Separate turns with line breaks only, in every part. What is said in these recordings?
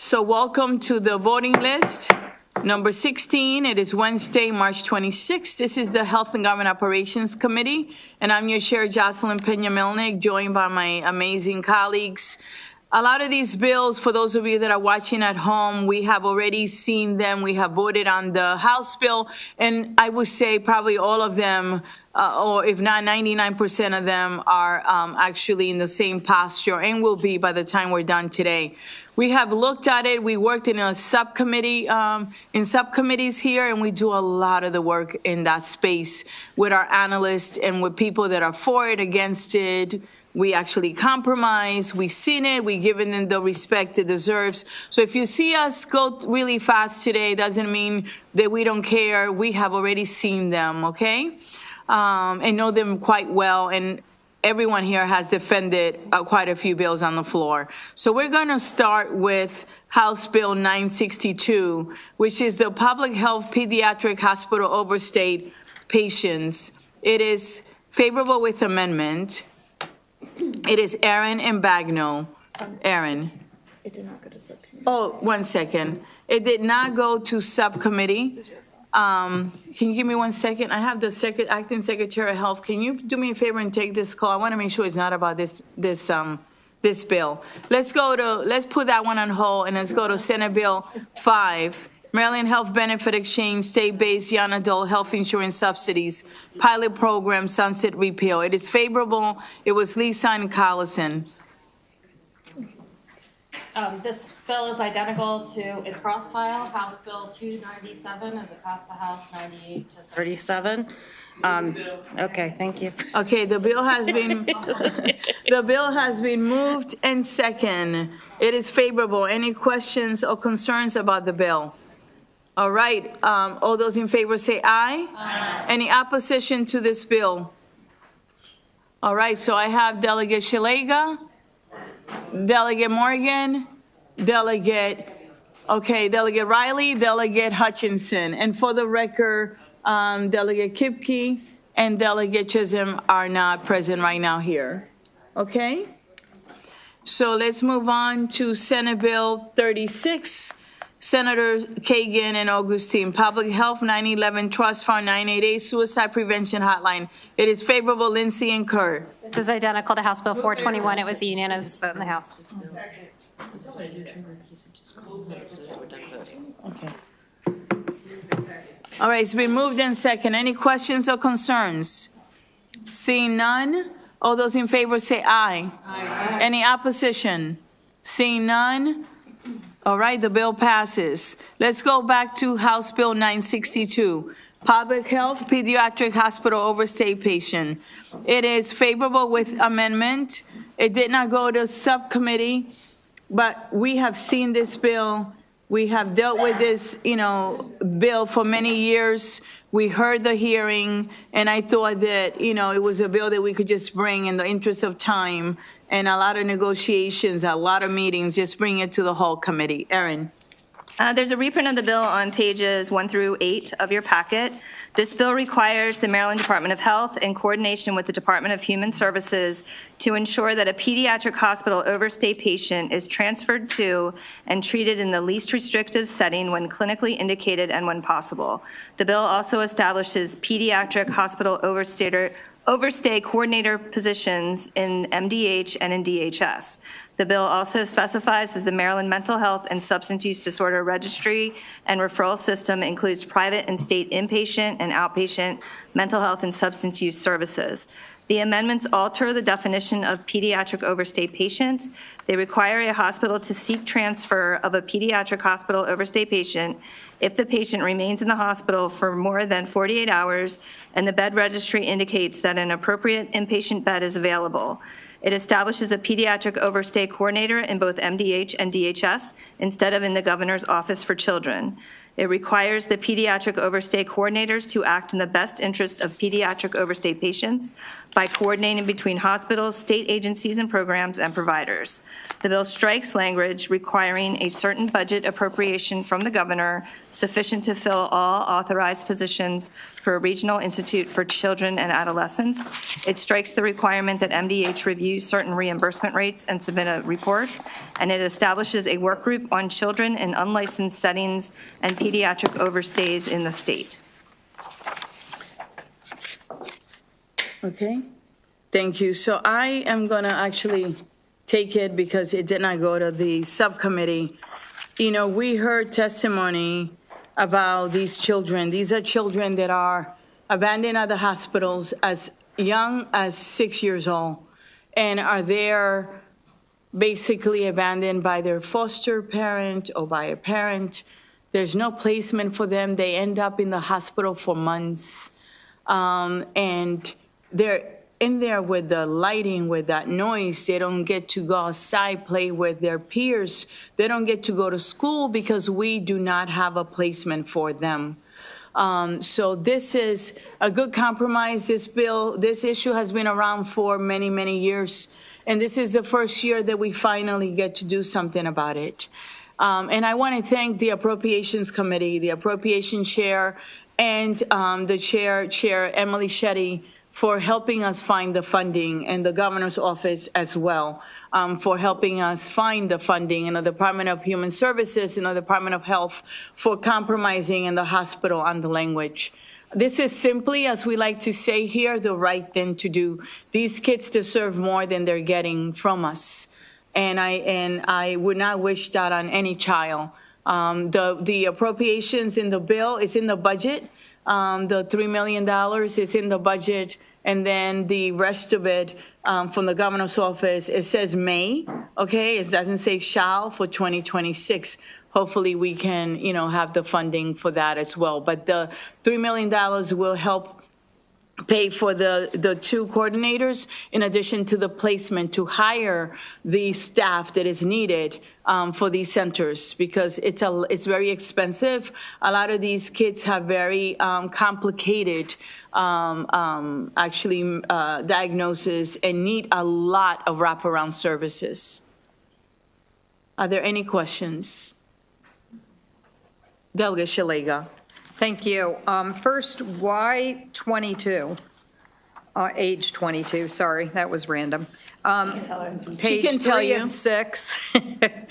So welcome to the voting list. Number 16, it is Wednesday, March 26th. This is the Health and Government Operations Committee, and I'm your chair, Jocelyn Pena-Milnick, joined by my amazing colleagues. A lot of these bills, for those of you that are watching at home, we have already seen them. We have voted on the House bill, and I would say probably all of them, or if not 99% of them, are actually in the same posture and will be by the time we're done today. We have looked at it. We worked in a subcommittee, in subcommittees here, and we do a lot of the work in that space with our analysts and with people that are for it, against it. We actually compromise. We've seen it. We've given them the respect it deserves. So if you see us go really fast today, doesn't mean that we don't care. We have already seen them, okay? And know them quite well. And everyone here has defended quite a few bills on the floor. So we're going to start with House Bill 962, which is the Public Health Pediatric Hospital Overstate Patients. It is favorable with amendment. It is Aaron and Bagno. Aaron.
It did not go to subcommittee.
Oh, 1 second. It did not go to subcommittee. Can you give me 1 second? I have the acting secretary of health. Can you do me a favor and take this call? I want to make sure it's not about this bill. Let's put that one on hold, and let's go to Senate Bill 5. Maryland Health Benefit Exchange, state-based young adult health insurance subsidies, pilot program, sunset repeal. It is favorable. It was Lisa and Collison.
This bill is identical to its cross-file, House Bill 297, as it passed the House 98 to 37. Okay, thank you.
Okay, the bill has been moved and second. It is favorable. Any questions or concerns about the bill? All right, all those in favor say aye. Aye. Any opposition to this bill? All right, so I have Delegate Shalega, Delegate Morgan, Delegate Riley, Delegate Hutchinson. And for the record, Delegate Kipke and Delegate Chisholm are not present right now here. Okay? So let's move on to Senate Bill 36. Senators Kagan and Augustine, Public Health 911 Trust Fund 988 Suicide Prevention Hotline. It is favorable. Lindsay and Kerr.
This is identical to House Bill 421. It was a unanimous vote in the House.
Okay. All right, it's been moved and second. Any questions or concerns? Seeing none, all those in favor say aye. Aye. Any opposition? Seeing none. All right, the bill passes. Let's go back to House Bill 962, Public Health Pediatric Hospital Overstay Patient. It is favorable with amendment. It did not go to subcommittee, but we have seen this bill. We have dealt with this, bill for many years. We heard the hearing, and I thought that, it was a bill that we could just bring in the interest of time and a lot of negotiations, a lot of meetings, just bring it to the whole committee. Erin.
There's a reprint of the bill on pages 1 through 8 of your packet. This bill requires the Maryland Department of Health, in coordination with the Department of Human Services, to ensure that a pediatric hospital overstay patient is transferred to and treated in the least restrictive setting when clinically indicated and when possible. The bill also establishes pediatric hospital overstay coordinator positions in MDH and in DHS. The bill also specifies that the Maryland Mental Health and Substance Use Disorder Registry and Referral System includes private and state inpatient and outpatient mental health and substance use services. The amendments alter the definition of pediatric overstay patient. They require a hospital to seek transfer of a pediatric hospital overstay patient if the patient remains in the hospital for more than 48 hours and the bed registry indicates that an appropriate inpatient bed is available. It establishes a pediatric overstay coordinator in both MDH and DHS instead of in the Governor's Office for Children. It requires the pediatric overstay coordinators to act in the best interest of pediatric overstay patients by coordinating between hospitals, state agencies and programs, and providers. The bill strikes language requiring a certain budget appropriation from the governor sufficient to fill all authorized positions for a regional institute for children and adolescents. It strikes the requirement that MDH review certain reimbursement rates and submit a report, and it establishes a work group on children in unlicensed settings and pediatric overstays in the state.
Okay, thank you. So I am going to actually take it because it did not go to the subcommittee. You know, we heard testimony about these children. These are children that are abandoned at the hospitals as young as 6 years old and are there basically abandoned by their foster parent or by a parent. There's no placement for them. They end up in the hospital for months. And they're in there with the lighting, with that noise. They don't get to go outside, play with their peers. They don't get to go to school because we do not have a placement for them. So this is a good compromise. This issue has been around for many, many years. And this is the first year that we finally get to do something about it. And I want to thank the Appropriations Committee, the Appropriation Chair, and the Chair Emily Shetty, for helping us find the funding, and the Governor's Office as well, for helping us find the funding, and the Department of Human Services and the Department of Health for compromising in the hospital on the language. This is simply, as we like to say here, the right thing to do. These kids deserve more than they're getting from us. And I would not wish that on any child. The appropriations in the bill is in the budget. The $3 million is in the budget, and then the rest of it from the Governor's Office, it says may, okay? It doesn't say shall for 2026. Hopefully we can, have the funding for that as well. But the $3 million will help pay for the two coordinators, in addition to the placement to hire the staff that is needed for these centers, because it's very expensive. A lot of these kids have very complicated diagnosis and need a lot of wraparound services. Are there any questions? Delegate Shalega.
Thank you. First, why 22? Age 22, sorry, that was random.
She can tell you.
Page 3 of 6.
Yeah,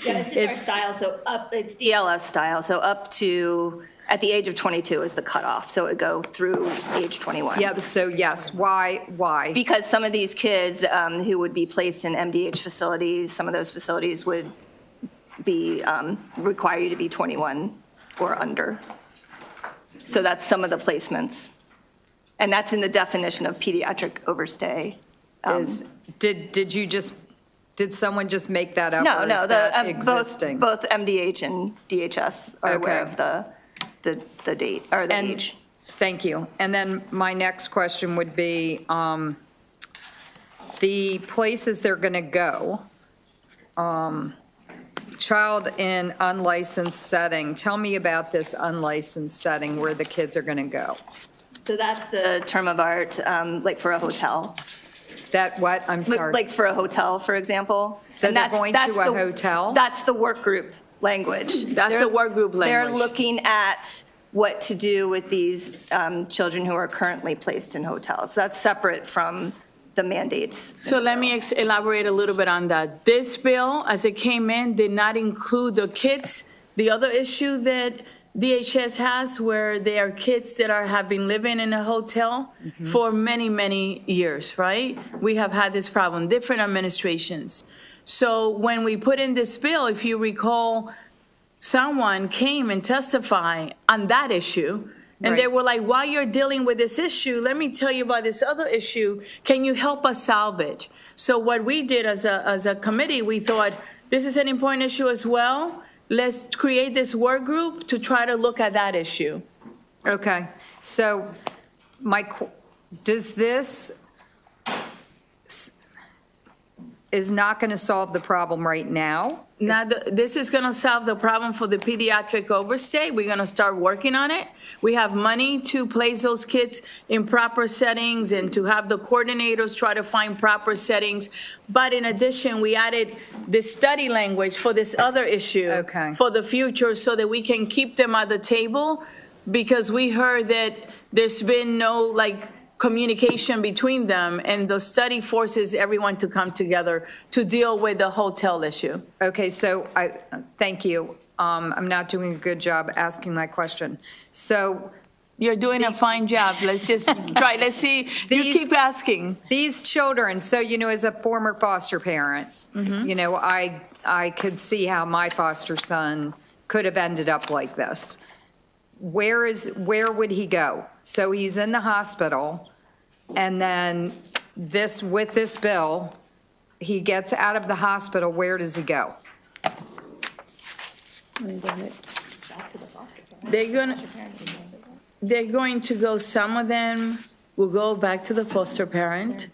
it's just our style, so it's DLS style, so up to, at the age of 22 is the cutoff, so it would go through age 21.
Yeah, so yes, why?
Because some of these kids who would be placed in MDH facilities, some of those facilities would be, require you to be 21 or under. So that's some of the placements. And that's in the definition of pediatric overstay.
Did someone just make that up?
No,
or
no,
is that existing?
both MDH and DHS are aware of the date, or the age.
Thank you. And then my next question would be, the places they're going to go, child in unlicensed setting. Tell me about this unlicensed setting where the kids are going to go.
So that's the term of art, like for a hotel.
That what? I'm sorry.
Like for a hotel, for example.
So
And
they're going to a hotel?
That's the work group language.
That's the work group language.
They're looking at what to do with these children who are currently placed in hotels. That's separate from the mandates.
So let me elaborate a little bit on that. This bill, as it came in, did not include the kids. The other issue that DHS has, where there are kids that have been living in a hotel for many, many years, right? We have had this problem, different administrations. So when we put in this bill, if you recall, someone came and testified on that issue, and they were like, while you're dealing with this issue, let me tell you about this other issue. Can you help us solve it? So what we did as a committee, we thought, this is an important issue as well. Let's create this work group to try to look at that issue.
Okay. So does this, is not going to solve the problem right now.
Now, this is going to solve the problem for the pediatric overstay. We're going to start working on it. We have money to place those kids in proper settings and to have the coordinators try to find proper settings. But in addition, we added the study language for this other issue for the future so that we can keep them at the table, because we heard that there's been no communication between them, and the study forces everyone to come together to deal with the hotel issue.
Okay, so thank you. I'm not doing a good job asking my question. So
you're doing a fine job. Let's just try. Let's see. You keep asking.
These children, so, as a former foster parent, I could see how my foster son could have ended up like this. Where would he go? So he's in the hospital, and then with this bill, he gets out of the hospital. Where does he go?
They're going to go, some of them will go back to the foster parent,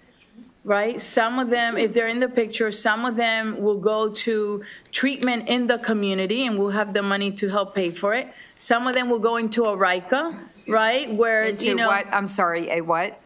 right? Some of them, if they're in the picture, some of them will go to treatment in the community, and we'll have the money to help pay for it. Some of them will go into a RICA, right? Where,
what? I'm sorry, a what?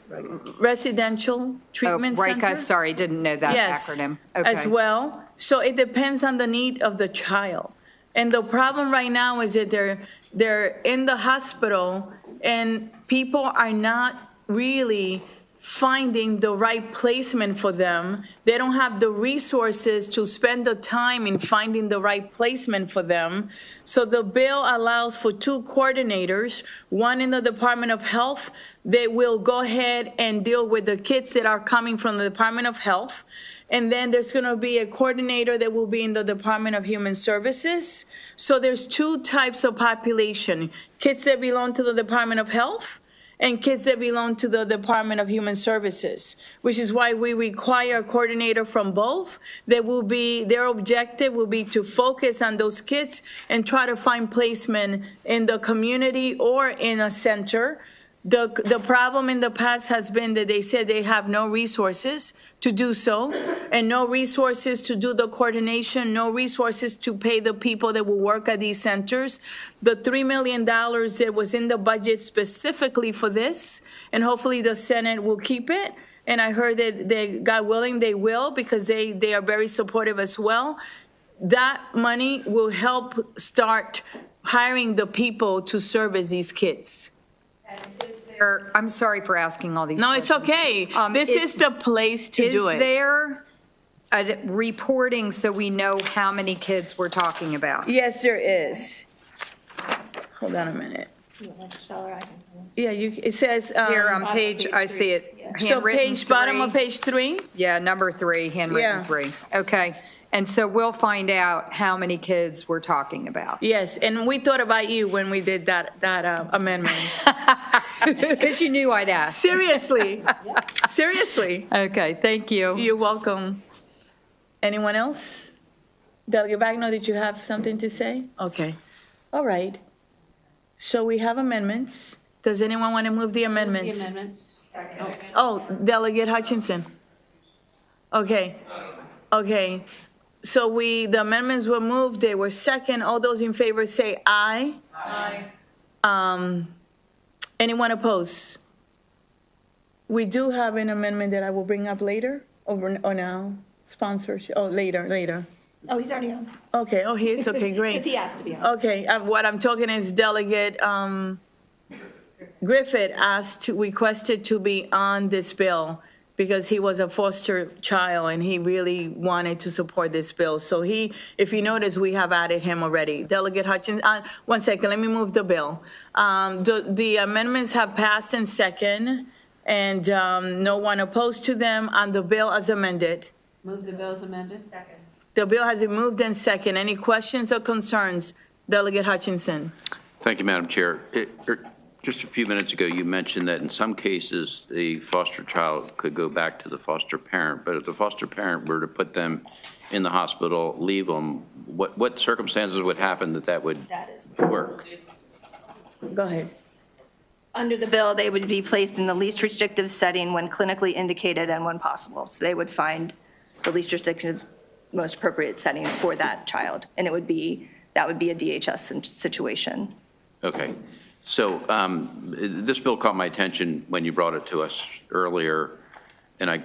Residential treatment center.
RICA, sorry, didn't know that acronym. Okay.
As well. So it depends on the need of the child. And the problem right now is that they're in the hospital, and people are not really finding the right placement for them. They don't have the resources to spend the time in finding the right placement for them. So the bill allows for 2 coordinators, one in the Department of Health. They will go ahead and deal with the kids that are coming from the Department of Health. And then there's going to be a coordinator that will be in the Department of Human Services. So there's 2 types of population: kids that belong to the Department of Health and kids that belong to the Department of Human Services, which is why we require a coordinator from both. Their objective will be to focus on those kids and try to find placement in the community or in a center. The problem in the past has been that they said they have no resources to do so, and no resources to do the coordination, no resources to pay the people that will work at these centers. The $3 million that was in the budget specifically for this, and hopefully the Senate will keep it. And I heard that God willing, they will, because they are very supportive as well. That money will help start hiring the people to service these kids.
I'm sorry for asking all these questions.
No, it's okay. This is the place to do it.
Is there a reporting so we know how many kids we're talking about?
Yes, there is. Hold on a minute. Yeah, it says.
Here on page, I see it.
So
handwritten
bottom
3.
of page 3?
Yeah, number 3, handwritten 3. Okay. And so we'll find out how many kids we're talking about.
Yes, and we thought about you when we did that amendment.
Because you knew I'd ask.
Seriously. Seriously.
Okay, thank you.
You're welcome. Anyone else? Delegate Bagno, did you have something to say? Okay. All right. So we have amendments. Does anyone want to move the amendments?
The amendments.
Oh, Delegate Hutchinson. Okay. Okay. So the amendments were moved, they were second. All those in favor say aye. Aye. Anyone opposed? We do have an amendment that I will bring up later, or now, sponsorship, later.
Oh, he's already on.
Okay, he is, okay, great.
Because he has to be on.
Okay, what I'm talking is Delegate Griffith requested to be on this bill, because he was a foster child and he really wanted to support this bill. So if you notice, we have added him already. Delegate Hutchins, 1 second, let me move the bill. The amendments have passed in second, and no one opposed to them on the bill as amended.
Move the bill as amended. Second.
The bill has been moved in second. Any questions or concerns? Delegate Hutchinson.
Thank you, Madam Chair. Just a few minutes ago, you mentioned that in some cases, the foster child could go back to the foster parent, but if the foster parent were to put them in the hospital, leave them, what circumstances would happen that would work?
Go ahead.
Under the bill, they would be placed in the least restrictive setting when clinically indicated and when possible. So they would find the least restrictive, most appropriate setting for that child. And that would be a DHS situation.
Okay. So this bill caught my attention when you brought it to us earlier, and I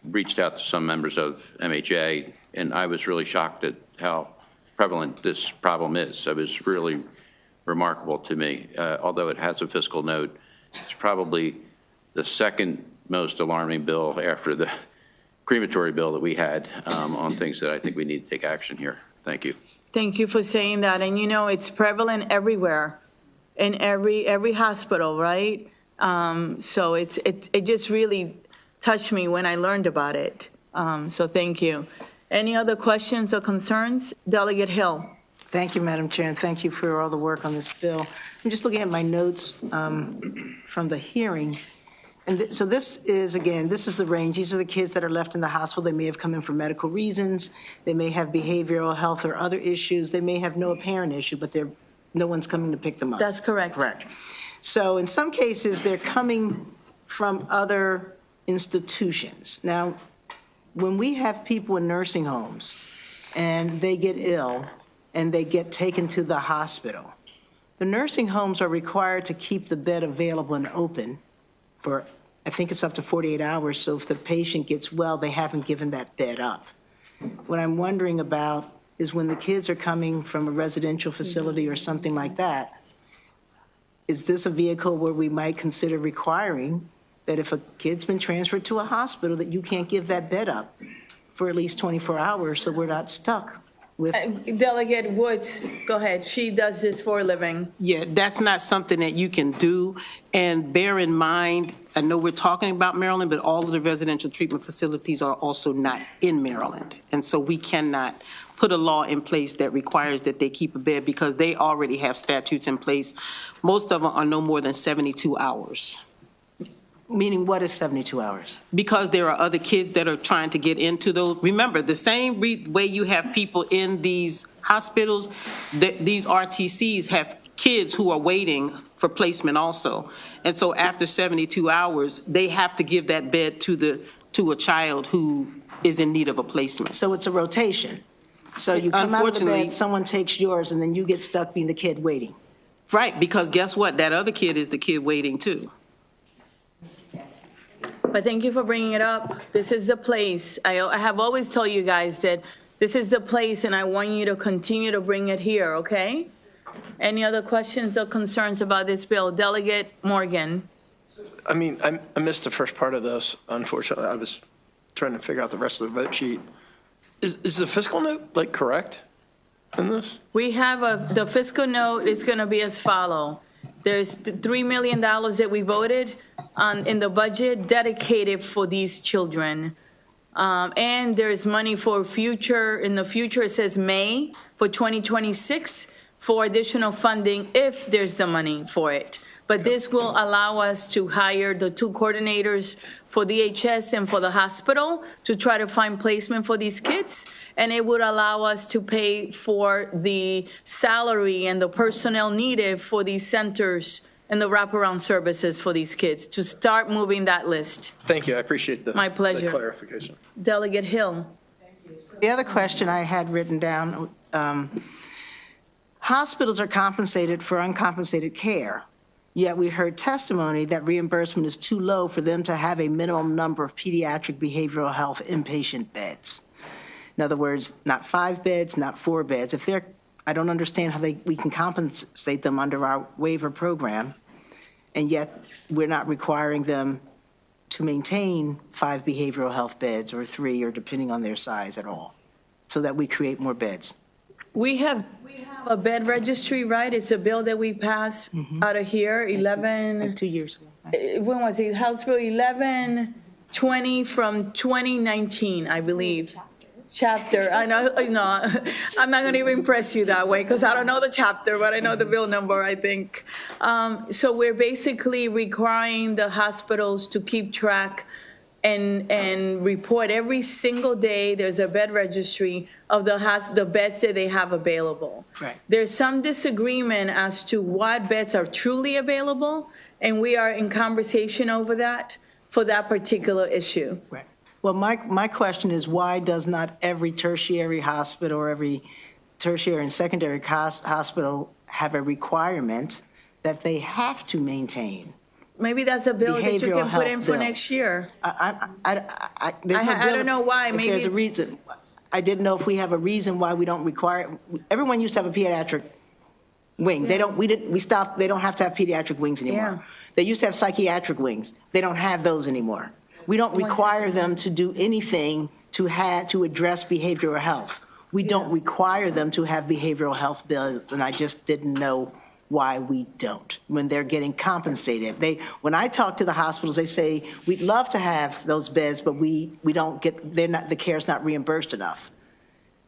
reached out to some members of MHA, and I was really shocked at how prevalent this problem is. It was really remarkable to me. Although it has a fiscal note, it's probably the second most alarming bill after the crematory bill that we had on things that I think we need to take action here. Thank you.
Thank you for saying that. And you know, it's prevalent everywhere, in every hospital, right? So it just really touched me when I learned about it. So thank you. Any other questions or concerns? Delegate Hill.
Thank you, Madam Chair, and thank you for all the work on this bill. I'm just looking at my notes from the hearing. And so this is, again, this is the range. These are the kids that are left in the hospital. They may have come in for medical reasons. They may have behavioral health or other issues. They may have no apparent issue, but no one's coming to pick them up.
That's correct.
Correct. So in some cases, they're coming from other institutions. Now, when we have people in nursing homes and they get ill and they get taken to the hospital, the nursing homes are required to keep the bed available and open for, I think it's up to 48 hours. So if the patient gets well, they haven't given that bed up. What I'm wondering about is when the kids are coming from a residential facility or something like that, is this a vehicle where we might consider requiring that if a kid's been transferred to a hospital, that you can't give that bed up for at least 24 hours so we're not stuck with...
Delegate Woods, go ahead. She does this for a living.
Yeah, that's not something that you can do. And bear in mind, I know we're talking about Maryland, but all of the residential treatment facilities are also not in Maryland. And so we cannot put a law in place that requires that they keep a bed because they already have statutes in place. Most of them are no more than 72 hours.
Meaning what is 72 hours?
Because there are other kids that are trying to get into those. Remember, the same way you have people in these hospitals, these RTCs have kids who are waiting for placement also. And so after 72 hours, they have to give that bed to a child who is in need of a placement.
So it's a rotation. So you come out of the
Unfortunately-
bed, someone takes yours, and then you get stuck being the kid waiting.
Right, because guess what? That other kid is the kid waiting too.
But thank you for bringing it up. This is the place. I have always told you guys that this is the place, and I want you to continue to bring it here, okay? Any other questions or concerns about this bill? Delegate Morgan.
I mean, I missed the first part of this, unfortunately. I was trying to figure out the rest of the vote sheet. Is the fiscal note, like, correct in this?
We have the fiscal note is going to be as follow. There's $3 million that we voted on in the budget dedicated for these children. And there's money for future, in the future, it says May for 2026 for additional funding if there's the money for it. But this will allow us to hire the 2 coordinators for the HS and for the hospital to try to find placement for these kids. And it would allow us to pay for the salary and the personnel needed for these centers and the wraparound services for these kids to start moving that list.
Thank you, I appreciate the
My pleasure.
the clarification.
Delegate Hill.
The other question I had written down, hospitals are compensated for uncompensated care, yet we heard testimony that reimbursement is too low for them to have a minimum number of pediatric behavioral health inpatient beds. In other words, not 5 beds, not 4 beds. If they're, I don't understand how we can compensate them under our waiver program, and yet we're not requiring them to maintain 5 behavioral health beds or 3, or depending on their size at all, so that we create more beds.
We have a bed registry, right? It's a bill that we passed out of here, 11.
Like 2 years ago. Right?
When was it? House Bill 1120 from 2019, I believe. Chapter. I know, no, I'm not going to even impress you that way because I don't know the chapter, but I know the bill number, I think. So we're basically requiring the hospitals to keep track and report every single day. There's a bed registry of the beds that they have available.
Right.
There's some disagreement as to what beds are truly available, and we are in conversation over that for that particular issue.
Right. Well, my question is, why does not every tertiary hospital or every tertiary and secondary hospital have a requirement that they have to maintain?
Maybe that's a bill that you
Behavioral
can put in
health
for
bill.
next year.
There's no
I
bill
don't know why,
if there's a
maybe-
reason. I didn't know if we have a reason why we don't require, everyone used to have a pediatric wing. They don't, we stopped, they don't have to have pediatric wings anymore.
Yeah.
They used to have psychiatric wings. They don't have those anymore. We don't require them to do anything to address behavioral health. We don't require them to have behavioral health bills, and I just didn't know why we don't, when they're getting compensated. When I talk to the hospitals, they say, we'd love to have those beds, but we don't get, the care's not reimbursed enough.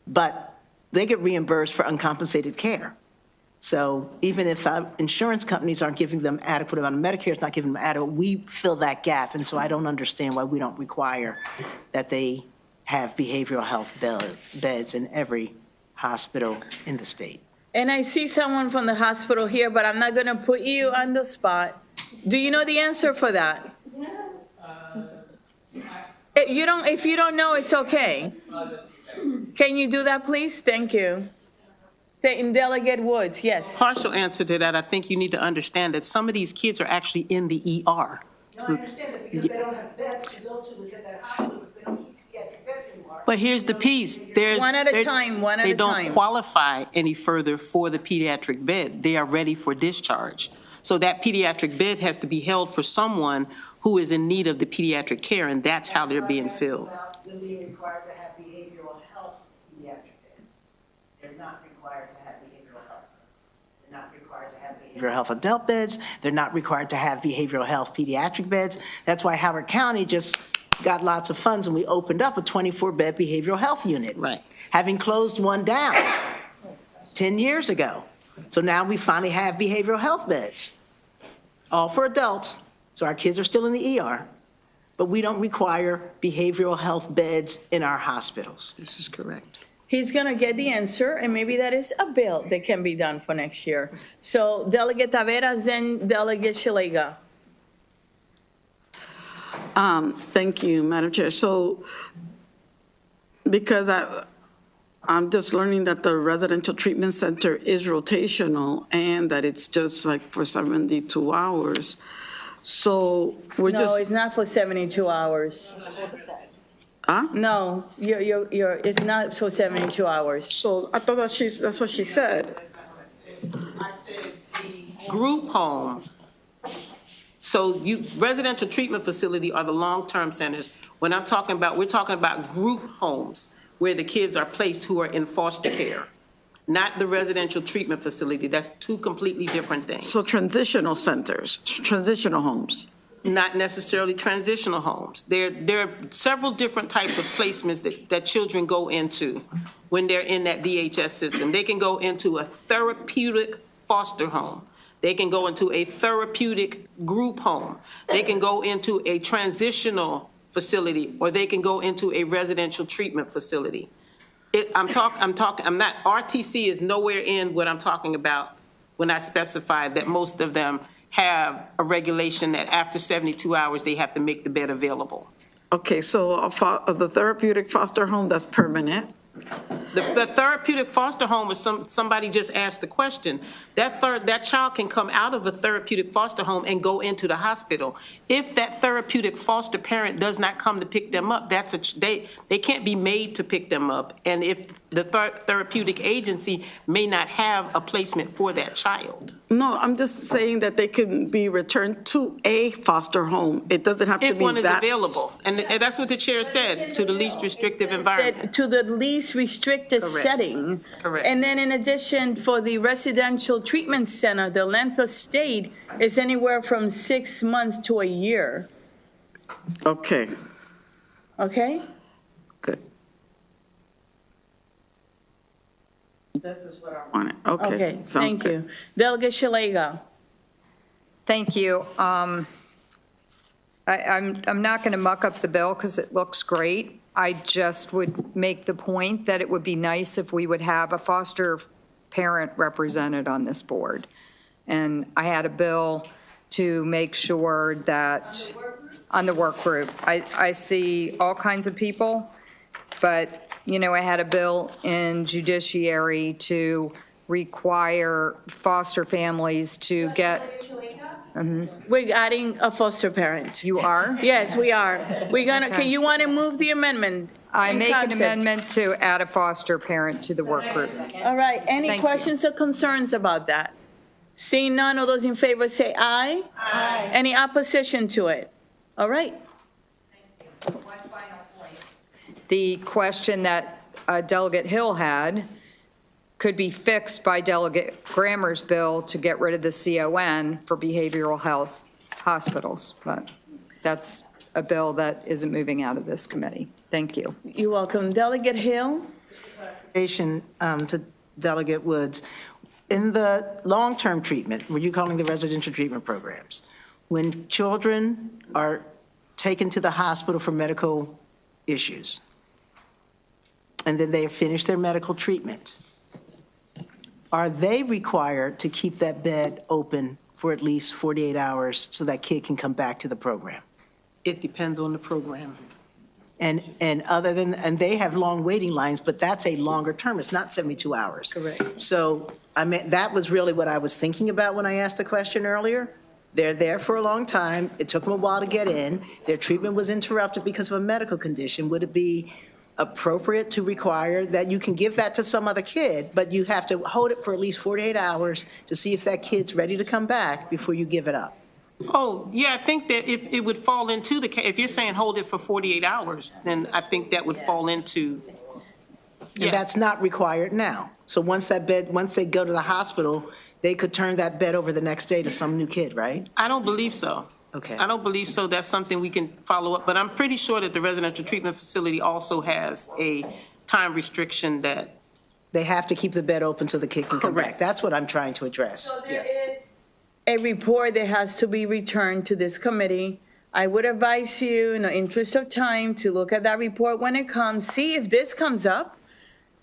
But they get reimbursed for uncompensated care. So even if insurance companies aren't giving them adequate amount of Medicare, it's not giving them adequate, we fill that gap. And so I don't understand why we don't require that they have behavioral health beds in every hospital in the state.
And I see someone from the hospital here, but I'm not going to put you on the spot. Do you know the answer for that? If you don't know, it's okay. Can you do that, please? Thank you. In Delegate Woods, yes.
Partial answer to that, I think you need to understand that some of these kids are actually in the ER.
No, I understand it, because they don't have beds to go to within that hospital, because they don't keep pediatric beds anymore.
But here's the piece,
One at a time, one at a
They don't
time.
qualify any further for the pediatric bed. They are ready for discharge. So that pediatric bed has to be held for someone who is in need of the pediatric care, and that's how they're being filled.
Them being required to have behavioral health pediatric beds. They're not required to have behavioral health beds. They're not required to have behavioral health adult beds. They're not required to have behavioral health pediatric beds. That's why Howard County just got lots of funds, and we opened up a 24-bed behavioral health unit.
Right.
Having closed one down 10 years ago. So now we finally have behavioral health beds, all for adults. So our kids are still in the ER, but we don't require behavioral health beds in our hospitals.
This is correct.
He's going to get the answer, and maybe that is a bill that can be done for next year. So Delegate Taveras, then Delegate Shalega.
Thank you, Madam Chair. So, because I'm just learning that the residential treatment center is rotational and that it's just like for 72 hours. So we're
No,
just.
it's not for 72 hours.
Huh?
No, it's not for 72 hours.
So I thought that's what she said.
I said the group home. So residential treatment facility are the long-term centers. When we're talking about group homes where the kids are placed who are in foster care, not the residential treatment facility. That's two completely different things.
So transitional centers, transitional homes.
Not necessarily transitional homes. There are several different types of placements that children go into when they're in that DHS system. They can go into a therapeutic foster home. They can go into a therapeutic group home. They can go into a transitional facility, or they can go into a residential treatment facility. RTC is nowhere in what I'm talking about when I specified that most of them have a regulation that after 72 hours, they have to make the bed available.
Okay, so the therapeutic foster home, that's permanent.
The therapeutic foster home is somebody just asked the question. That child can come out of a therapeutic foster home and go into the hospital. If that therapeutic foster parent does not come to pick them up, they can't be made to pick them up. And if the therapeutic agency may not have a placement for that child.
No, I'm just saying that they can be returned to a foster home. It doesn't have to be that.
If one is available. And that's what the chair said, to the least restrictive environment.
To the least restricted
Correct.
setting.
Correct.
And then in addition, for the residential treatment center, the length of stay is anywhere from 6 months to a year.
Okay,
Okay?
good. This is what I wanted. Okay, sounds
thank
good.
you. Delegate Shalega.
Thank you. I'm not going to muck up the bill because it looks great. I just would make the point that it would be nice if we would have a foster parent represented on this board. And I had a bill to make sure that, on the work group. I see all kinds of people, but, you know, I had a bill in judiciary to require foster families to get.
We're adding a foster parent.
You are?
Yes, we are. We're gonna, can you want to move the amendment?
I
in
make an
concept?
amendment to add a foster parent to the work group.
All right, any
Thank you.
questions or concerns about that? Seeing none, all those in favor say aye. Aye. Any opposition to it? All right.
The question that Delegate Hill had could be fixed by Delegate Grammer's bill to get rid of the CON for behavioral health hospitals, but that's a bill that isn't moving out of this committee. Thank you.
You're welcome. Delegate Hill?
To Delegate Woods, in the long-term treatment, what you're calling the residential treatment programs, when children are taken to the hospital for medical issues, and then they have finished their medical treatment, are they required to keep that bed open for at least 48 hours so that kid can come back to the program?
It depends on the program.
And they have long waiting lines, but that's a longer term. It's not 72 hours.
Correct.
So, I mean, that was really what I was thinking about when I asked the question earlier. They're there for a long time. It took them a while to get in. Their treatment was interrupted because of a medical condition. Would it be appropriate to require that you can give that to some other kid, but you have to hold it for at least 48 hours to see if that kid's ready to come back before you give it up?
Oh, yeah, I think that if it would fall into if you're saying hold it for 48 hours, then I think that would fall into,
And
yes.
that's not required now. So once they go to the hospital, they could turn that bed over the next day to some new kid, right?
I don't believe so.
Okay.
I don't believe so. That's something we can follow up, but I'm pretty sure that the residential treatment facility also has a time restriction that.
They have to keep the bed open so the kid can come back.
Correct.
That's what I'm trying to address.
So there is a report that has to be returned to this committee. I would advise you, in the interest of time, to look at that report when it comes, see if this comes up.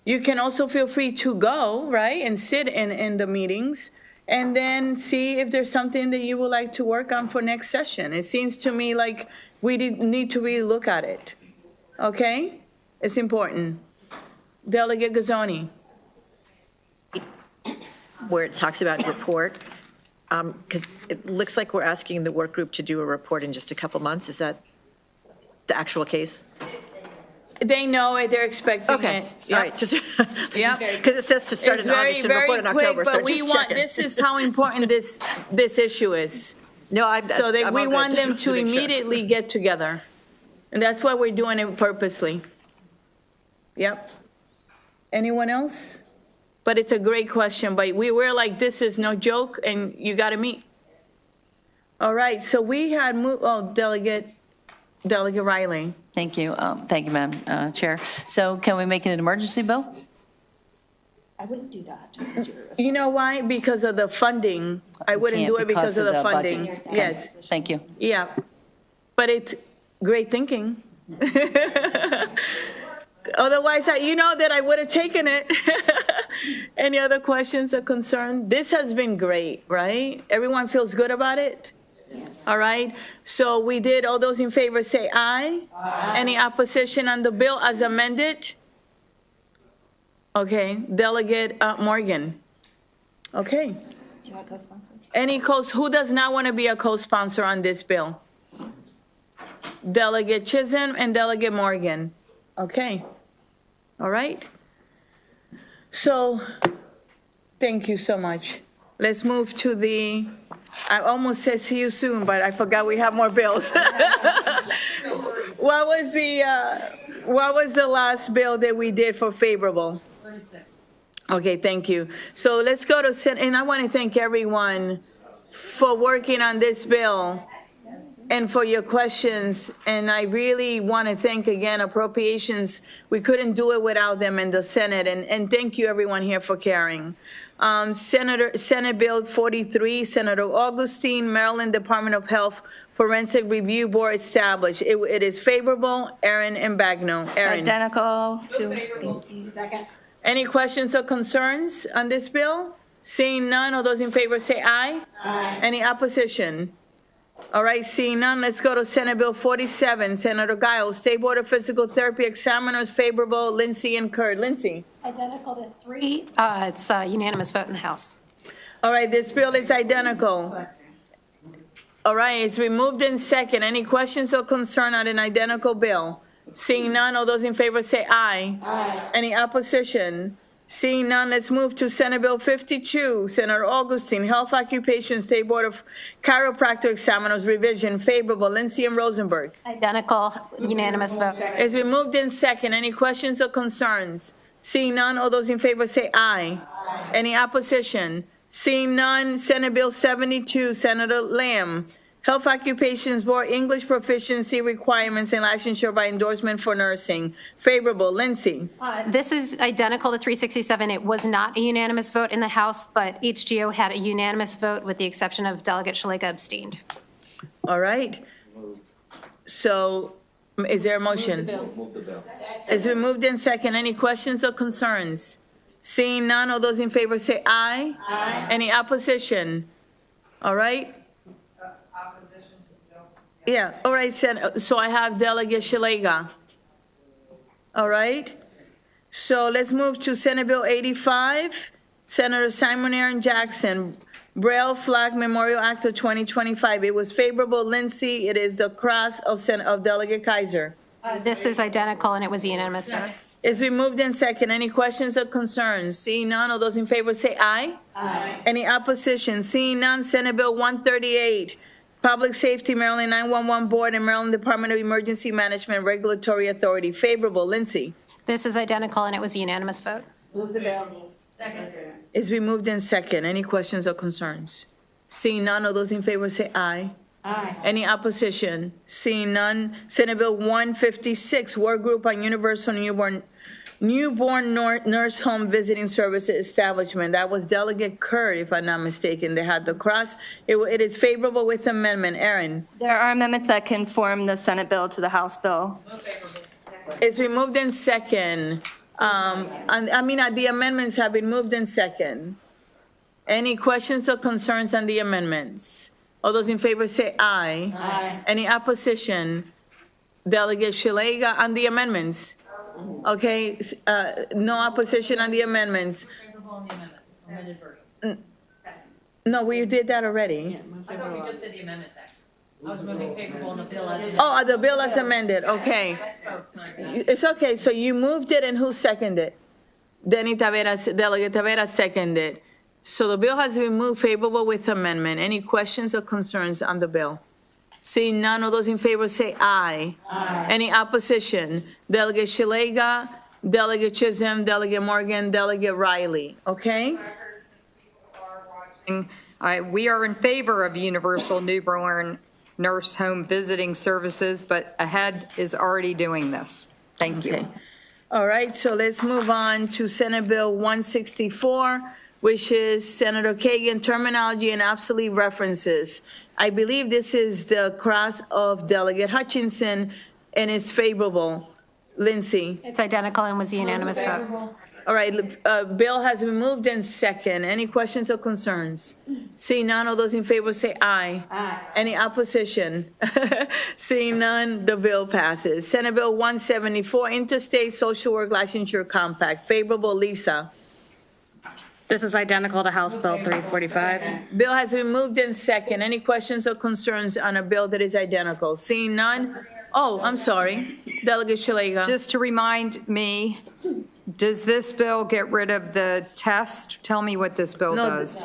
You can also feel free to go, right, and sit in the meetings, and then see if there's something that you would like to work on for next session. It seems to me like we need to really look at it, okay? It's important. Delegate Gazzoni.
Where it talks about report, because it looks like we're asking the work group to do a report in just a couple months. Is that the actual case?
They know it, they're expecting
Okay,
it.
all right, just,
Yep.
because it says to start
It's
in August and report in
very
October,
quick,
so
but we
just
want,
checking.
this is how important this issue is.
No,
So that we want them to
make sure.
immediately get together. And that's why we're doing it purposely. Yep. Anyone else? But it's a great question, but we were like, this is no joke, and you got to meet. All right, so we had Delegate Riley.
Thank you. Thank you, Madam Chair. So can we make it an emergency bill?
I wouldn't do that, just because you're.
You know why? Because of the funding. I wouldn't do it because of the funding.
budget.
Yes.
Thank you.
Yeah, but it's great thinking. Otherwise, you know that I would have taken it. Any other questions or concerns? This has been great, right? Everyone feels good about it? Yes. All right, so we did, all those in favor say aye. Aye. Any opposition on the bill as amended? Okay, Delegate Morgan. Okay.
Do you want co-sponsor?
Any who does not want to be a co-sponsor on this bill? Delegate Chisholm and Delegate Morgan. Okay. All right. So, thank you so much. Let's move to I almost said see you soon, but I forgot we have more bills. What was the last bill that we did for favorable? 36. Okay, thank you. So let's go to Senate, and I want to thank everyone for working on this bill and for your questions. And I really want to thank again Appropriations. We couldn't do it without them in the Senate. And thank you everyone here for caring. Senate Bill 43, Senator Augustine, Maryland Department of Health Forensic Review Board established. It is favorable. Aaron and Bagno. Aaron.
Identical to, thank you.
Second.
Any questions or concerns on this bill? Seeing none, all those in favor say aye. Aye. Any opposition? All right, seeing none, let's go to Senate Bill 47. Senator Giles, State Board of Physical Therapy examiners favorable, Lindsay and Kurt. Lindsay.
Identical to 3. It's a unanimous vote in the House.
All right, this bill is identical. All right, it's removed in second. Any questions or concern on an identical bill? Seeing none, all those in favor say aye. Aye. Any opposition? Seeing none, let's move to Senate Bill 52. Senator Augustine, Health Occupation State Board of Chiropractor Examiners Revision, favorable, Lindsay and Rosenberg.
Identical, unanimous vote.
It's removed in second. Any questions or concerns? Seeing none, all those in favor say aye. Aye. Any opposition? Seeing none, Senate Bill 72, Senator Lamb, Health Occupations Board English Proficiency Requirements and Licensure by Endorsement for Nursing, favorable, Lindsay.
This is identical to 367. It was not a unanimous vote in the House, but HGO had a unanimous vote with the exception of Delegate Shalega abstained.
All right. So is there a motion?
Move the bill.
It's been moved in second. Any questions or concerns? Seeing none, all those in favor say aye. Aye. Any opposition? All right. Opposition to the bill? Yeah, all right, so I have Delegate Shalega. All right. So let's move to Senate Bill 85. Senator Simon Aaron Jackson, Braille Flag Memorial Act of 2025. It was favorable, Lindsay. It is the cross of Delegate Kaiser.
This is identical, and it was a unanimous vote.
It's been moved in second. Any questions or concerns? Seeing none, all those in favor say aye. Aye. Any opposition? Seeing none, Senate Bill 138, Public Safety Maryland 911 Board and Maryland Department of Emergency Management Regulatory Authority. Favorable, Lindsay.
This is identical, and it was a unanimous vote.
Move the bill. Second. It's been moved in second. Any questions or concerns? Seeing none, all those in favor say aye. Aye. Any opposition? Seeing none, Senate Bill 156, Work Group on Universal Newborn Nurse Home Visiting Services Establishment. That was Delegate Kurt, if I'm not mistaken. They had the cross. It is favorable with amendment. Aaron.
There are amendments that conform the Senate bill to the House bill.
It's been moved in second. The amendments have been moved in second. Any questions or concerns on the amendments? All those in favor say aye. Aye. Any opposition? Delegate Shalega on the amendments? Okay, no opposition on the amendments. No, we did that already.
I thought we just did the amendments, actually. I was moving favorable on the bill as amended.
Oh, the bill as amended, okay. It's okay, so you moved it and who seconded? Delegate Taveras seconded. So the bill has been moved favorable with amendment. Any questions or concerns on the bill? Seeing none, all those in favor say aye. Aye. Any opposition? Delegate Shalega, Delegate Chisholm, Delegate Morgan, Delegate Riley, okay?
We are in favor of universal newborn nurse home visiting services, but AHEAD is already doing this. Thank you.
Okay. All right, so let's move on to Senate Bill 164, which is Senator Kagan, terminology and obsolete references. I believe this is the cross of Delegate Hutchinson, and it's favorable. Lindsay.
It's identical and was a unanimous vote.
All right, bill has been moved in second. Any questions or concerns? Seeing none, all those in favor say aye. Aye. Any opposition? Seeing none, the bill passes. Senate Bill 174, Interstate Social Work Licensure Compact. Favorable, Lisa.
This is identical to House Bill 345.
Bill has been moved in second. Any questions or concerns on a bill that is identical? Seeing none? Oh, I'm sorry. Delegate Shalega.
Just to remind me, does this bill get rid of the test? Tell me what this bill does.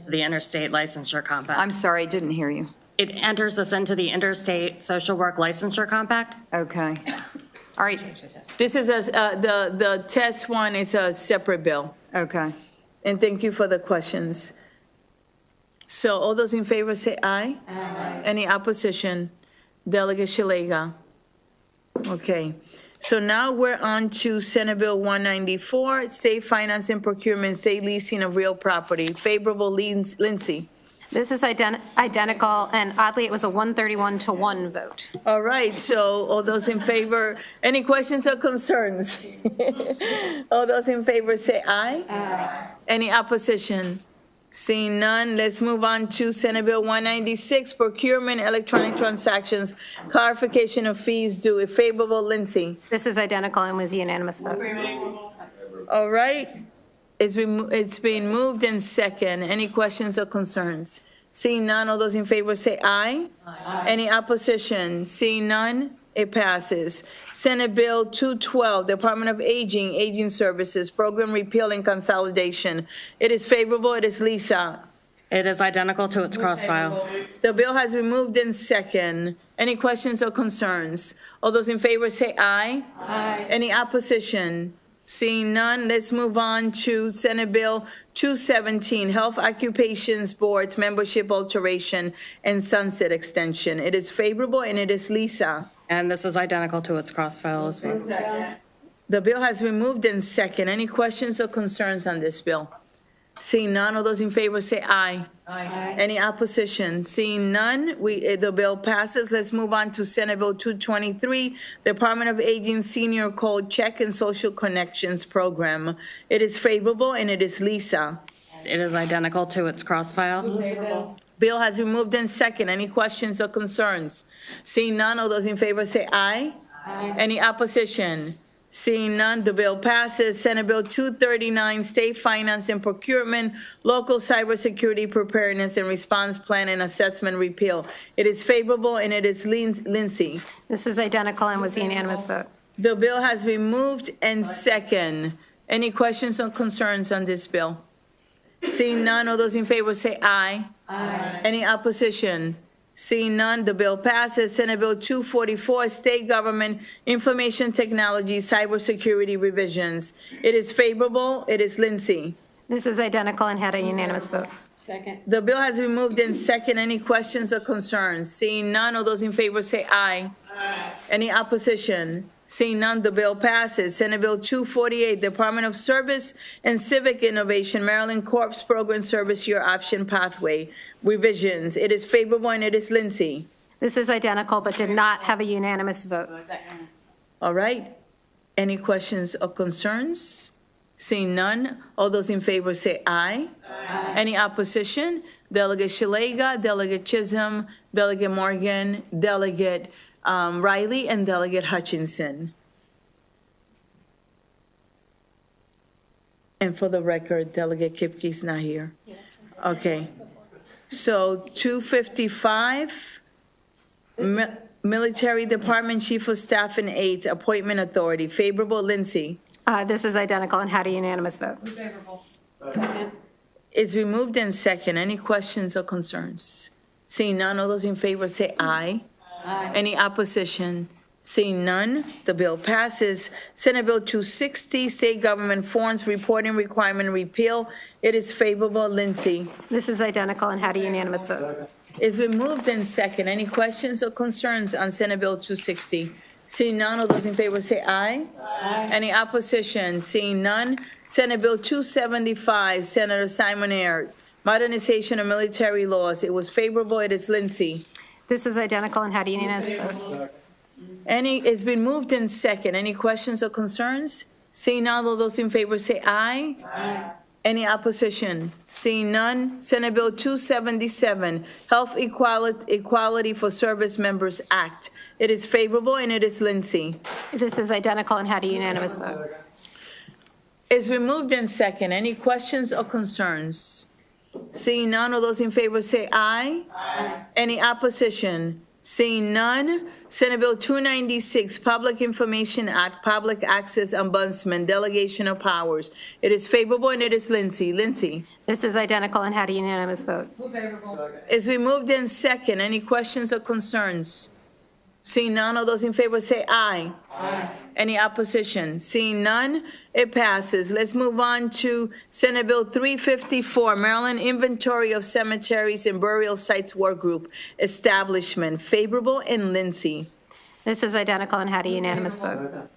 The Interstate Licensure Compact.
I'm sorry, I didn't hear you.
It enters us into the Interstate Social Work Licensure Compact.
Okay. All right.
This is the test one is a separate bill.
Okay.
And thank you for the questions. So all those in favor say aye. Aye. Any opposition? Delegate Shalega. Okay. So now we're on to Senate Bill 194, State Finance and Procurement, State Leasing of Real Property. Favorable, Lindsay.
This is identical, and oddly, it was a 131-1 vote.
All right, so all those in favor, any questions or concerns? All those in favor say aye. Aye. Any opposition? Seeing none, let's move on to Senate Bill 196, procurement, electronic transactions, clarification of fees due. If favorable, Lindsay.
This is identical and was a unanimous vote.
All right. It's been moved in second. Any questions or concerns? Seeing none, all those in favor say aye. Aye. Any opposition? Seeing none, it passes. Senate Bill 212, Department of Aging, Aging Services, Program Repeal and Consolidation. It is favorable. It is Lisa.
It is identical to its cross-file.
The bill has been moved in second. Any questions or concerns? All those in favor say aye. Aye. Any opposition? Seeing none, let's move on to Senate Bill 217, Health Occupations Boards Membership Alteration and Sunset Extension. It is favorable, and it is Lisa.
And this is identical to its cross-file as well.
The bill has been moved in second. Any questions or concerns on this bill? Seeing none, all those in favor say aye. Aye. Any opposition? Seeing none, the bill passes. Let's move on to Senate Bill 223, Department of Aging Senior Code Check and Social Connections Program. It is favorable, and it is Lisa.
It is identical to its cross-file.
Bill has been moved in second. Any questions or concerns? Seeing none, all those in favor say aye. Aye. Any opposition? Seeing none, the bill passes. Senate Bill 239, State Finance and Procurement, Local Cybersecurity Preparedness and Response Plan and Assessment Repeal. It is favorable, and it is Lindsay.
This is identical and was a unanimous vote.
The bill has been moved and second. Any questions or concerns on this bill? Seeing none, all those in favor say aye. Aye. Any opposition? Seeing none, the bill passes. Senate Bill 244, State Government Information Technology Cybersecurity Revisions. It is favorable. It is Lindsay.
This is identical and had a unanimous vote.
Second. The bill has been moved in second. Any questions or concerns? Seeing none, all those in favor say aye. Aye. Any opposition? Seeing none, the bill passes. Senate Bill 248, Department of Service and Civic Innovation, Maryland Corps Program Service Year Option Pathway Revisions. It is favorable, and it is Lindsay.
This is identical but did not have a unanimous vote.
All right. Any questions or concerns? Seeing none, all those in favor say aye. Aye. Any opposition? Delegate Shalega, Delegate Chisholm, Delegate Morgan, Delegate Riley, and Delegate Hutchinson. And for the record, Delegate Kipke's not here. Okay. So 255, Military Department Chief of Staff and Aides, Appointment Authority. Favorable, Lindsay.
This is identical and had a unanimous vote.
Favorable.
Second. It's been moved in second. Any questions or concerns? Seeing none, all those in favor say aye. Aye. Any opposition? Seeing none, the bill passes. Senate Bill 260, State Government Forms Reporting Requirement Repeal. It is favorable. Lindsay.
This is identical and had a unanimous vote.
It's been moved in second. Any questions or concerns on Senate Bill 260? Seeing none, all those in favor say aye. Aye. Any opposition? Seeing none, Senate Bill 275, Senator Simon Ayer, Modernization of Military Laws. It was favorable. It is Lindsay.
This is identical and had a unanimous vote.
It's been moved in second. Any questions or concerns? Seeing none, all those in favor say aye. Aye. Any opposition? Seeing none, Senate Bill 277, Health Equality for Service Members Act. It is favorable, and it is Lindsay.
This is identical and had a unanimous vote.
It's been moved in second. Any questions or concerns? Seeing none, all those in favor say aye. Aye. Any opposition? Seeing none, Senate Bill 296, Public Information Act, Public Access Ombudsman, Delegation of Powers. It is favorable, and it is Lindsay. Lindsay.
This is identical and had a unanimous vote.
It's been moved in second. Any questions or concerns? Seeing none, all those in favor say aye. Aye. Any opposition? Seeing none, it passes. Let's move on to Senate Bill 354, Maryland Inventory of Cemeteries and Burial Sites Work Group Establishment. Favorable, and Lindsay.
This is identical and had a unanimous vote.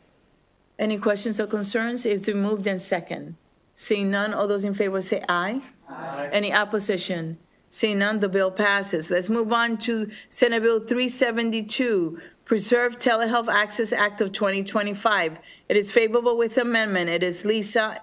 Any questions or concerns? It's been moved in second. Seeing none, all those in favor say aye. Aye. Any opposition? Seeing none, the bill passes. Let's move on to Senate Bill 372, Preserve Telehealth Access Act of 2025. It is favorable with amendment. It is Lisa.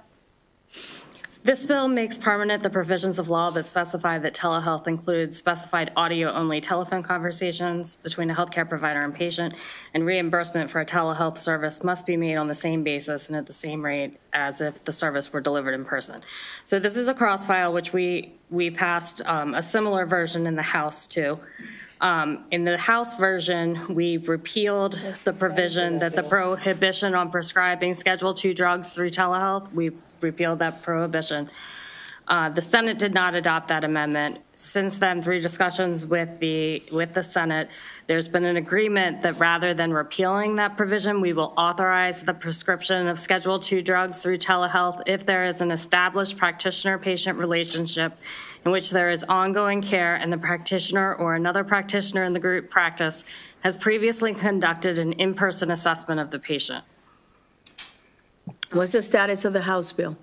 This bill makes permanent the provisions of law that specify that telehealth includes specified audio-only telephone conversations between a healthcare provider and patient, and reimbursement for a telehealth service must be made on the same basis and at the same rate as if the service were delivered in person. So this is a cross-file, which we passed a similar version in the House too. In the House version, we repealed the provision that the prohibition on prescribing Schedule II drugs through telehealth, we repealed that prohibition. The Senate did not adopt that amendment. Since then, through discussions with the Senate, there's been an agreement that rather than repealing that provision, we will authorize the prescription of Schedule II drugs through telehealth if there is an established practitioner-patient relationship in which there is ongoing care and the practitioner or another practitioner in the group practice has previously conducted an in-person assessment of the patient.
What's the status of the House bill?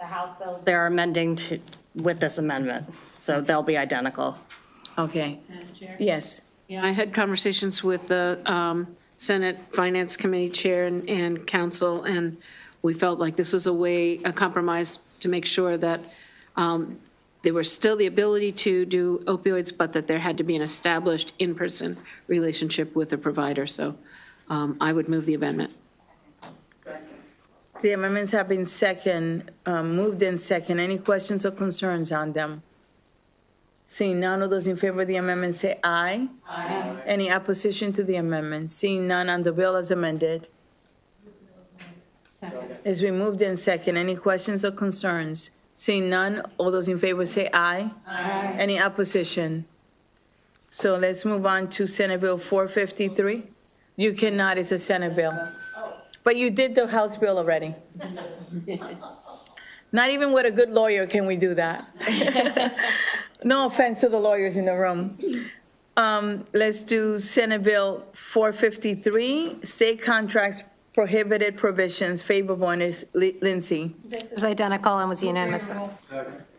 The House bill, they're amending with this amendment, so they'll be identical.
Okay. Yes.
Yeah, I had conversations with the Senate Finance Committee Chair and Council, and we felt like this was a compromise to make sure that there was still the ability to do opioids, but that there had to be an established in-person relationship with the provider. So I would move the amendment.
The amendments have been moved in second. Any questions or concerns on them? Seeing none, all those in favor of the amendment say aye. Aye. Any opposition to the amendment? Seeing none on the bill as amended. It's been moved in second. Any questions or concerns? Seeing none, all those in favor say aye. Aye. Any opposition? So let's move on to Senate Bill 453. You cannot, it's a Senate bill. But you did the House bill already. Not even with a good lawyer can we do that. No offense to the lawyers in the room. Let's do Senate Bill 453, state contracts prohibited provisions favorable, and is Lindsay.
This is identical and was unanimous vote.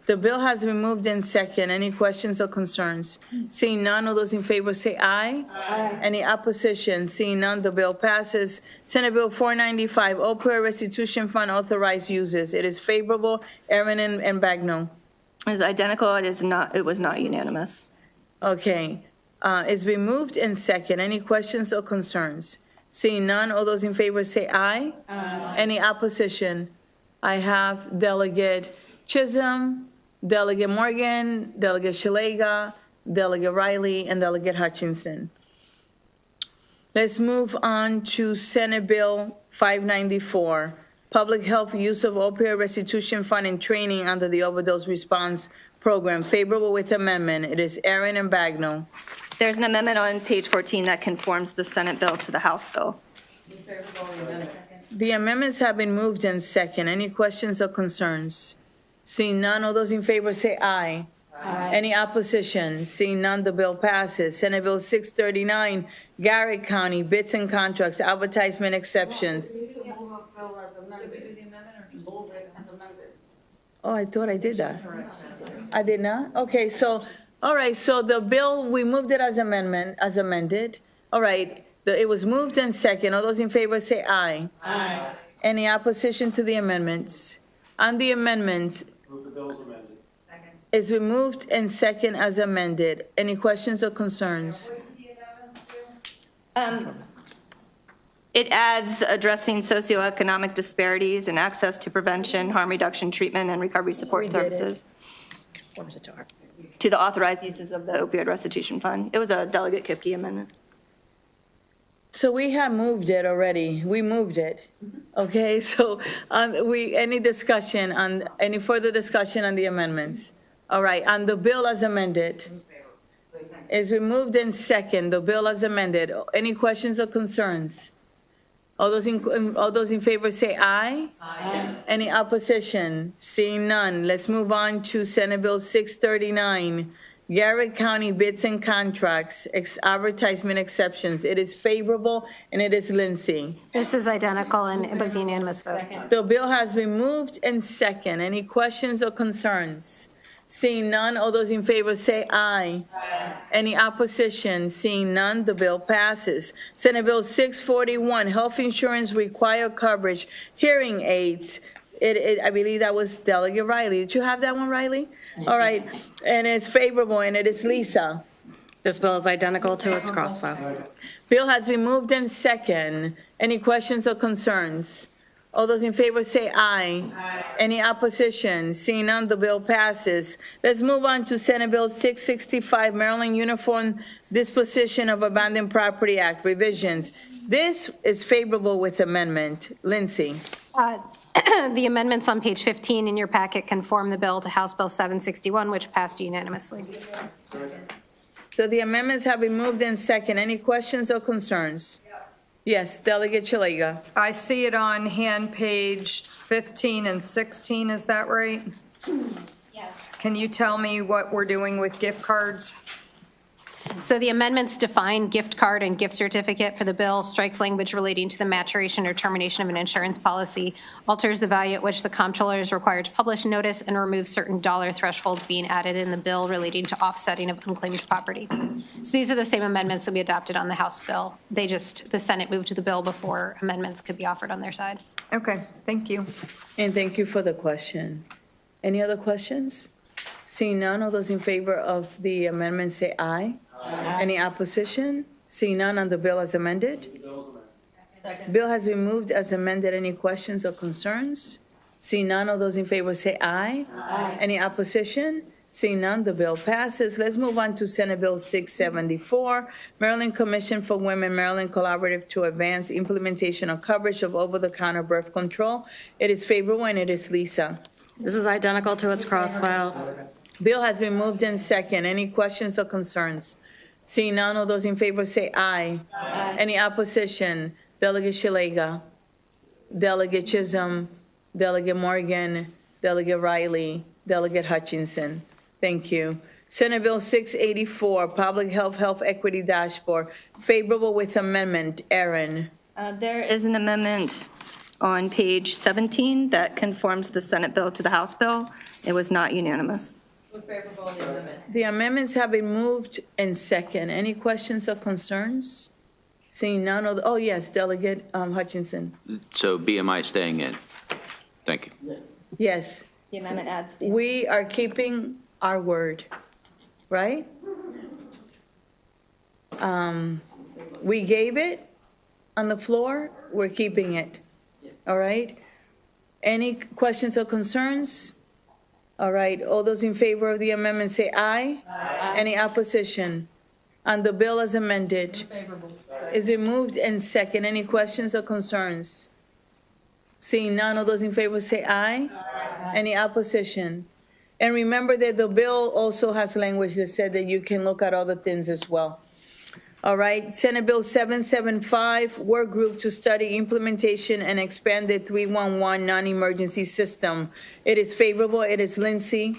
The bill has been moved in second. Any questions or concerns? Seeing none, all those in favor say aye. Aye. Any opposition? Seeing none, the bill passes. Senate Bill 495, opioid restitution fund authorized uses. It is favorable. Aaron and Bagno.
It's identical. It was not unanimous.
Okay. It's been moved in second. Any questions or concerns? Seeing none, all those in favor say aye. Aye. Any opposition? I have Delegate Chisholm, Delegate Morgan, Delegate Shalega, Delegate Riley, and Delegate Hutchinson. Let's move on to Senate Bill 594, Public Health Use of Opioid Restitution Fund and Training under the Overdose Response Program. Favorable with amendment. It is Aaron and Bagno.
There's an amendment on page 14 that conforms the Senate bill to the House bill.
The amendments have been moved in second. Any questions or concerns? Seeing none, all those in favor say aye. Aye. Any opposition? Seeing none, the bill passes. Senate Bill 639, Garrett County, bids and contracts, advertisement exceptions. Oh, I thought I did that. I did not? Okay, so, all right, so the bill, we moved it as amended. All right, it was moved in second. All those in favor say aye. Aye. Any opposition to the amendments? On the amendments,
Move the bill as amended.
it's been moved and second as amended. Any questions or concerns?
It adds addressing socioeconomic disparities and access to prevention, harm reduction, treatment, and recovery support services
Conforms it to our.
to the authorized uses of the opioid restitution fund. It was a Delegate Kipke amendment.
So we have moved it already. We moved it. Okay, so any discussion on, any further discussion on the amendments? All right, on the bill as amended. It's been moved in second, the bill as amended. Any questions or concerns? All those in favor say aye. Aye. Any opposition? Seeing none, let's move on to Senate Bill 639, Garrett County bids and contracts, advertisement exceptions. It is favorable, and it is Lindsay.
This is identical and it was unanimous vote.
The bill has been moved and second. Any questions or concerns? Seeing none, all those in favor say aye. Aye. Any opposition? Seeing none, the bill passes. Senate Bill 641, health insurance required coverage, hearing aids. I believe that was Delegate Riley. Did you have that one, Riley? All right, and it's favorable, and it is Lisa.
This bill is identical to its crossfile.
Bill has been moved in second. Any questions or concerns? All those in favor say aye. Any opposition? Seeing none, the bill passes. Let's move on to Senate Bill 665, Maryland Uniform Disposition of Abandoned Property Act revisions. This is favorable with amendment. Lindsay.
The amendments on page 15 in your packet conform the bill to House Bill 761, which passed unanimously.
So the amendments have been moved in second. Any questions or concerns? Yes, Delegate Chalega.
I see it on hand page 15 and 16, is that right? Yes. Can you tell me what we're doing with gift cards?
So the amendments define gift card and gift certificate for the bill, strikes language relating to the maturation or termination of an insurance policy, alters the value at which the comptroller is required to publish notice, and removes certain dollar thresholds being added in the bill relating to offsetting of unclaimed property. So these are the same amendments that we adopted on the House bill. The Senate moved to the bill before amendments could be offered on their side.
Okay, thank you.
And thank you for the question. Any other questions? Seeing none, all those in favor of the amendment say aye. Any opposition? Seeing none on the bill as amended? Bill has been moved as amended. Any questions or concerns? Seeing none, all those in favor say aye. Any opposition? Seeing none, the bill passes. Let's move on to Senate Bill 674, Maryland Commission for Women, Maryland Collaborative to Advance Implementation of Coverage of Over-the-Counter Birth Control. It is favorable, and it is Lisa.
This is identical to its crossfile.
Bill has been moved in second. Any questions or concerns? Seeing none, all those in favor say aye. Any opposition? Delegate Chalega, Delegate Chisholm, Delegate Morgan, Delegate Riley, Delegate Hutchinson. Thank you. Senate Bill 684, Public Health Equity Dashboard, favorable with amendment. Aaron.
There is an amendment on page 17 that conforms the Senate bill to the House bill. It was not unanimous.
The amendments have been moved in second. Any questions or concerns? Seeing none, oh yes, Delegate Hutchinson.
So BMI staying in. Thank you.
Yes.
The amendment adds.
We are keeping our word, right? We gave it on the floor, we're keeping it. All right? Any questions or concerns? All right, all those in favor of the amendment say aye. Any opposition? On the bill as amended? Is it moved in second? Any questions or concerns? Seeing none, all those in favor say aye. Any opposition? And remember that the bill also has language that said that you can look at other things as well. All right, Senate Bill 775, work group to study implementation and expanded 311 non-emergency system. It is favorable. It is Lindsay.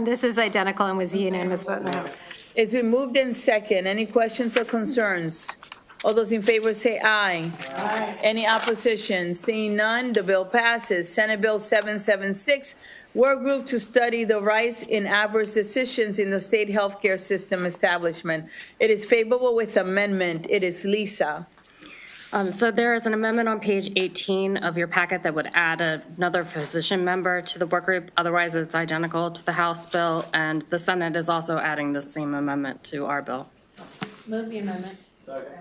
This is identical and was a unanimous vote in the House.
It's been moved in second. Any questions or concerns? All those in favor say aye. Any opposition? Seeing none, the bill passes. Senate Bill 776, work group to study the rise in adverse decisions in the state healthcare system establishment. It is favorable with amendment. It is Lisa.
So there is an amendment on page 18 of your packet that would add another physician member to the work group. Otherwise, it's identical to the House bill, and the Senate is also adding the same amendment to our bill.
Move the amendment.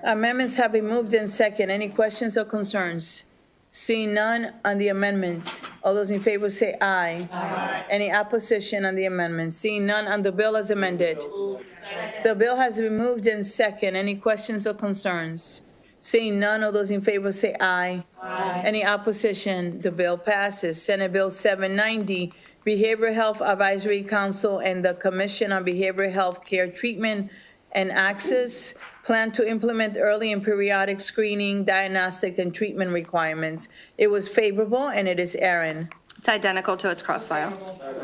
Amendments have been moved in second. Any questions or concerns? Seeing none on the amendments. All those in favor say aye. Any opposition on the amendment? Seeing none on the bill as amended. The bill has been moved in second. Any questions or concerns? Seeing none, all those in favor say aye. Any opposition? The bill passes. Senate Bill 790, Behavioral Health Advisory Council and the Commission on Behavioral Health Care Treatment and Access plan to implement early and periodic screening, diagnostic, and treatment requirements. It was favorable, and it is Aaron.
It's identical to its crossfile.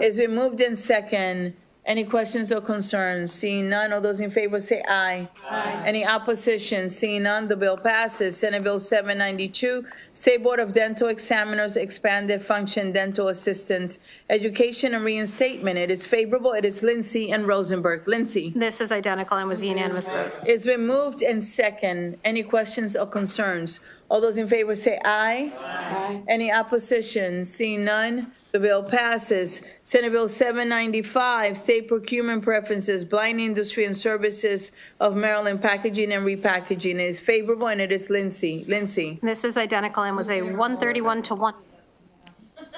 It's been moved in second. Any questions or concerns? Seeing none, all those in favor say aye. Aye. Any opposition? Seeing none, the bill passes. Senate Bill 792, State Board of Dental Examiners Expanded Function Dental Assistants, Education and Reinstatement. It is favorable. It is Lindsay and Rosenberg. Lindsay.
This is identical and was a unanimous vote.
It's been moved and second. Any questions or concerns? All those in favor say aye. Aye. Any opposition? Seeing none, the bill passes. Senate Bill 795, State Procurement Preferences, Blind Industry and Services of Maryland Packaging and Repackaging. It is favorable, and it is Lindsay. Lindsay.
This is identical and was a 131 to 1.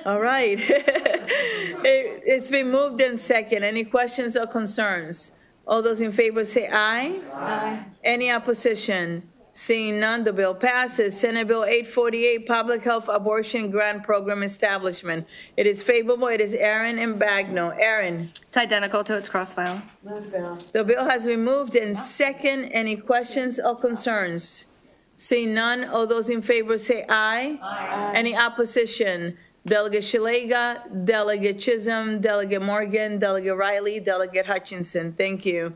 All right. It's been moved and second. Any questions or concerns? All those in favor say aye. Aye. Any opposition? Seeing none, the bill passes. Senate Bill 848, Public Health Abortion Grant Program Establishment. It is favorable. It is Aaron and Bagno. Aaron.
It's identical to its cross-file.
The bill has been moved and second. Any questions or concerns? Seeing none, all those in favor say aye. Aye. Any opposition? Delegate Shalega, Delegate Chisholm, Delegate Morgan, Delegate Riley, Delegate Hutchinson. Thank you.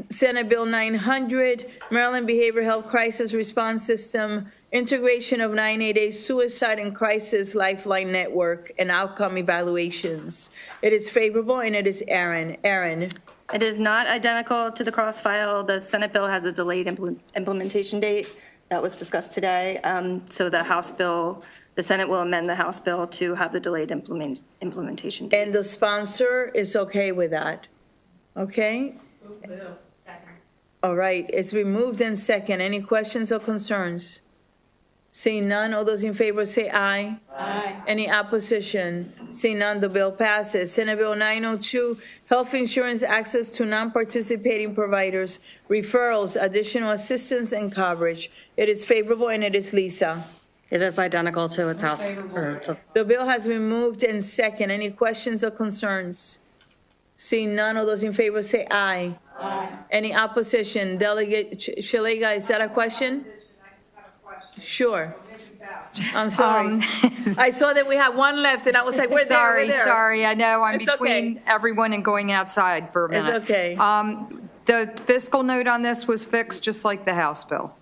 Senate Bill 900, Maryland Behavioral Health Crisis Response System, integration of 988 Suicide and Crisis Lifeline Network, and outcome evaluations. It is favorable, and it is Aaron. Aaron.
It is not identical to the cross-file. The Senate bill has a delayed implementation date that was discussed today. So the Senate will amend the House bill to have the delayed implementation date.
And the sponsor is okay with that? Okay? All right, it's been moved and second. Any questions or concerns? Seeing none, all those in favor say aye. Aye. Any opposition? Seeing none, the bill passes. Senate Bill 902, Health Insurance Access to Non-Participating Providers, Referrals, Additional Assistance and Coverage. It is favorable, and it is Lisa.
It is identical to its House.
The bill has been moved and second. Any questions or concerns? Seeing none, all those in favor say aye. Aye. Any opposition? Delegate Shalega, is that a question? Sure. I'm sorry. I saw that we had one left, and I was like, we're there, we're there.
Sorry, I know I'm
It's
between
okay.
everyone and going outside for a minute.
It's okay.
The fiscal note on this was fixed just like the House bill.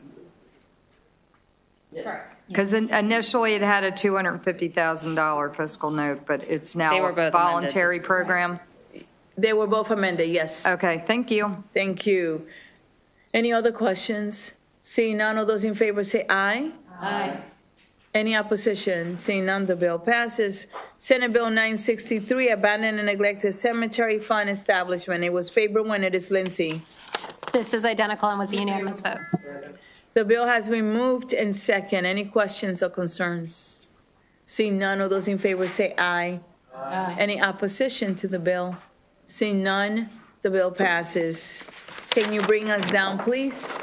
Because initially it had a $250,000 fiscal note, but it's
They
now
were
a
both
voluntary
amended.
program.
They were both amended, yes.
Okay, thank you.
Thank you. Any other questions? Seeing none, all those in favor say aye. Aye. Any opposition? Seeing none, the bill passes. Senate Bill 963, Abandoned and Neglected Cemetery Fund Establishment. It was favorable, and it is Lindsay.
This is identical and was a unanimous vote.
The bill has been moved and second. Any questions or concerns? Seeing none, all those in favor say aye. Aye. Any opposition to the bill? Seeing none, the bill passes. Can you bring us down, please?